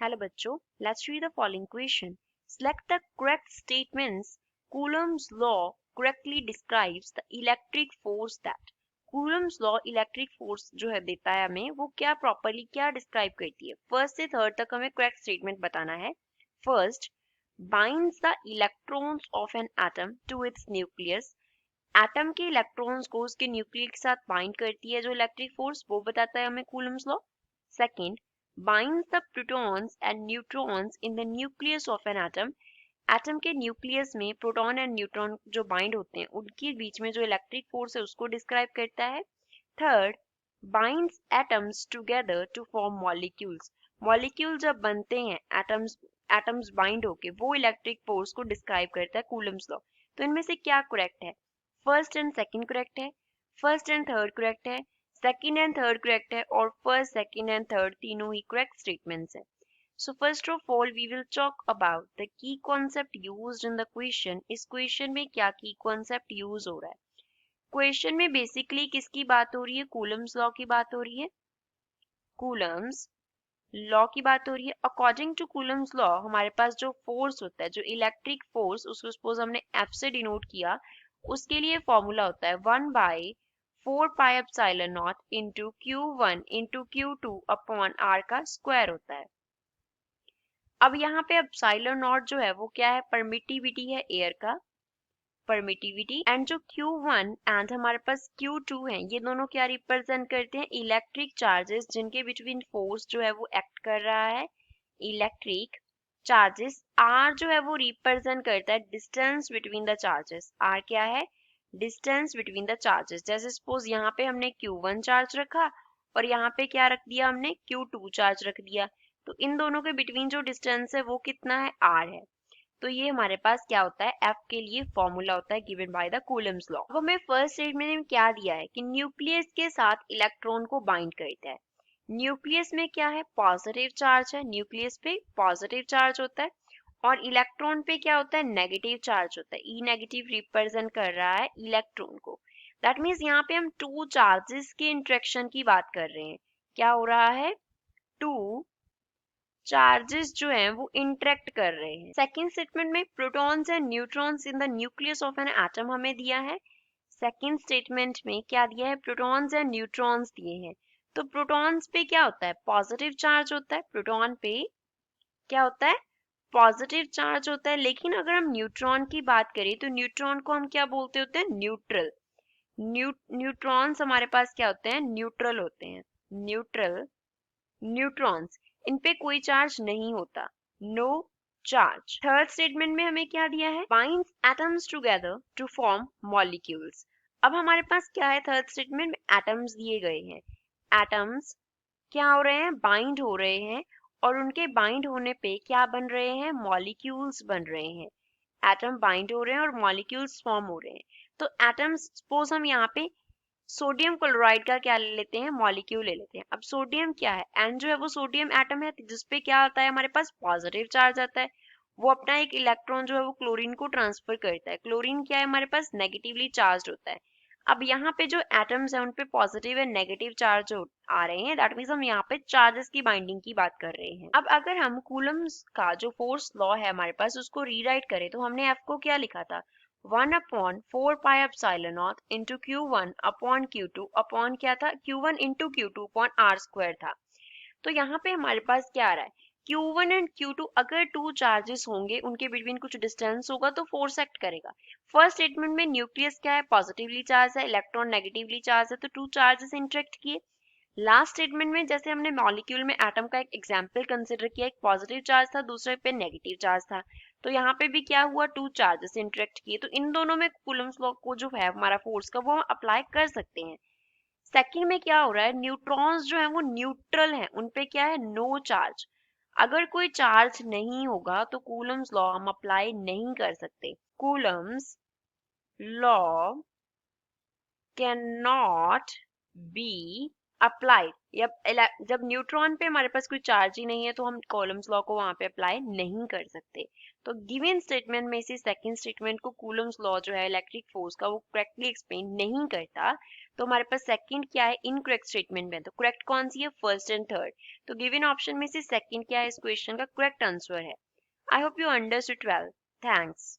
Hello बच्चों, let's read the following question. Select the correct statements. Coulomb's law correctly describes the electric force that. Coulomb's law electric force जो है देता है हमें वो क्या प्रॉपरली क्या डिस्क्राइब करती है. फर्स्ट से थर्ड तक हमें करेक्ट स्टेटमेंट बताना है. First, binds the electrons of an atom to its nucleus. Atom के इलेक्ट्रॉन्स को उसके न्यूक्लियस के साथ बाइंड करती है जो इलेक्ट्रिक फोर्स वो बताता है हमें Coulomb's law. Second, binds the protons and neutrons in the nucleus of an atom. Atom के न्यूक्लियस में प्रोटॉन एंड न्यूट्रॉन जो बाइंड होते हैं उनके बीच में जो इलेक्ट्रिक फोर्स है उसको डिस्क्राइब करता है. Third, binds atoms together to form molecules. Molecule जब बनते हैं एटम्स बाइंड होके वो इलेक्ट्रिक फोर्स को डिस्क्राइब करता है कूलम्स लॉ. तो इनमें से क्या करेक्ट है? फर्स्ट एंड सेकंड करेक्ट है, फर्स्ट एंड थर्ड करेक्ट है, सेकंड एंड थर्ड करेक्ट है और फर्स्ट सेकंड एंड थर्ड तीनों ही करेक्ट स्टेटमेंट्स हैं. So first of all we will talk about the key concept used in the question. इस question में क्या की कॉन्सेप्ट यूज हो रहा है? क्वेश्चन में बेसिकली किसकी बात हो रही है? कूलम्स लॉ की बात हो रही है. कूलम्स लॉ की बात हो रही है. अकॉर्डिंग टू कूलम्स लॉ हमारे पास जो फोर्स होता है, जो इलेक्ट्रिक फोर्स, उसको सपोज हमने एफ से डिनोट किया, उसके लिए फॉर्मूला होता है 1/4πε0 into Q1 into Q2 upon R का स्क्वायर होता है. अब यहाँ पे एप्सिलॉन नॉट जो है वो क्या है? परमिटिविटी है एयर का, परमिटिविटी. एंड जो Q1 एंड हमारे पास Q2 है ये दोनों क्या रिप्रेजेंट करते हैं? इलेक्ट्रिक चार्जेस जिनके बिटवीन फोर्स जो है वो एक्ट कर रहा है. Electric charges. R जो है वो रिप्रेजेंट करता है distance between the charges. R क्या है? Distance between the charges. जैसे सपोज यहाँ पे हमने Q1 चार्ज रखा और यहाँ पे क्या रख दिया हमने? Q2 चार्ज रख दिया. तो इन दोनों के बिटवीन जो डिस्टेंस है वो कितना है? R है. तो ये हमारे पास क्या होता है? F के लिए फॉर्मूला होता है given by the Coulomb's law. अब हमें फर्स्ट स्टेटमेंट में क्या दिया है कि न्यूक्लियस के साथ इलेक्ट्रॉन को बाइंड करता है. न्यूक्लियस में क्या है? पॉजिटिव चार्ज है. न्यूक्लियस पे पॉजिटिव चार्ज होता है और इलेक्ट्रॉन पे क्या होता है? नेगेटिव चार्ज होता है. ई नेगेटिव रिप्रेजेंट कर रहा है इलेक्ट्रॉन को. दैट मीन्स यहाँ पे हम टू चार्जेस के इंटरेक्शन की बात कर रहे हैं. क्या हो रहा है? टू चार्जेस जो हैं वो इंटरेक्ट कर रहे हैं. सेकंड स्टेटमेंट में protons and neutrons in the nucleus of an atom हमें दिया है. सेकंड स्टेटमेंट में क्या दिया है? प्रोटॉन्स एंड न्यूट्रॉन्स दिए हैं. तो प्रोटॉन्स पे क्या होता है? पॉजिटिव चार्ज होता है. प्रोटॉन पे क्या होता है? पॉजिटिव चार्ज होता है. लेकिन अगर हम न्यूट्रॉन की बात करें तो न्यूट्रॉन को हम क्या बोलते होते हैं? न्यूट्रल. न्यूट्रॉन्स हमारे पास क्या होते हैं? न्यूट्रल होते हैं. न्यूट्रल. न्यूट्रॉन्स इन पे कोई चार्ज नहीं होता. No charge. थर्ड स्टेटमेंट में हमें क्या दिया है? Binds atoms together to form molecules. अब हमारे पास क्या है? थर्ड स्टेटमेंट में एटम्स दिए गए हैं. एटम्स क्या हो रहे हैं? बाइंड हो रहे हैं और उनके बाइंड होने पे क्या बन रहे हैं? मॉलिक्यूल्स बन रहे हैं. एटम बाइंड हो रहे हैं और मॉलिक्यूल्स फॉर्म हो रहे हैं. तो एटम्स सपोज हम यहाँ पे सोडियम क्लोराइड का क्या ले लेते हैं? मॉलिक्यूल ले लेते हैं. अब सोडियम क्या है? एन जो है वो सोडियम एटम है जिसपे क्या आता है? हमारे पास पॉजिटिव चार्ज आता है. वो अपना एक इलेक्ट्रॉन जो है वो क्लोरीन को ट्रांसफर करता है. क्लोरीन क्या है? हमारे पास नेगेटिवली चार्ज होता है. अब यहाँ पे जो एटम्स है उनपे पॉजिटिव एंड नेगेटिव चार्ज आ रहे हैं. दैट मीन्स हम यहाँ पे चार्जेस की बाइंडिंग की बात कर रहे हैं. अब अगर हम कूलम्स का जो फोर्स लॉ है हमारे पास उसको रीराइट करें तो हमने एफ को क्या लिखा था? 1/4πε0 into Q1 upon Q2 upon क्या था? Q1 into Q2 upon R square था. तो यहाँ पे हमारे पास क्या आ रहा है? Q1 एंड Q2 अगर टू चार्जेस होंगे उनके बिटवीन कुछ डिस्टेंस होगा तो फोर्स एक्ट करेगा. फर्स्ट स्टेटमेंट में न्यूक्लियस क्या है? पॉजिटिवली चार्ज है. इलेक्ट्रॉन नेगेटिवली चार्ज है. तो टू चार्जेस इंटरेक्ट किए. लास्ट स्टेटमेंट में जैसे हमने मॉलिक्यूल में एटम का एक एग्जांपल कंसिडर किया, एक पॉजिटिव चार्ज था दूसरे पे नेगेटिव चार्ज था. तो यहाँ पे भी क्या हुआ? टू चार्जेस इंटरेक्ट किए. तो इन दोनों में कूलम्स लॉ को जो है हमारा फोर्स का वो हम अप्लाई कर सकते हैं. सेकंड में क्या हो रहा है? न्यूट्रॉन्स जो है वो न्यूट्रल है. उनपे क्या है? No charge. अगर कोई चार्ज नहीं होगा तो कूलम्स लॉ हम अप्लाई नहीं कर सकते. Coulomb's law can not be applied. जब न्यूट्रॉन पे हमारे पास कोई चार्ज ही नहीं है तो हम कूलम्स लॉ को वहां पे अप्लाई नहीं कर सकते. तो गिवन स्टेटमेंट में से सेकंड स्टेटमेंट को कूलम्स लॉ जो है इलेक्ट्रिक फोर्स का वो करेक्टली एक्सप्लेन नहीं करता. तो हमारे पास सेकंड क्या है इनकरेक्ट स्टेटमेंट में, तो करेक्ट कौन सी है फर्स्ट एंड थर्ड, तो गिवन ऑप्शन में से सेकंड क्या है इस क्वेश्चन का करेक्ट आंसर है। I hope you understood well, thanks.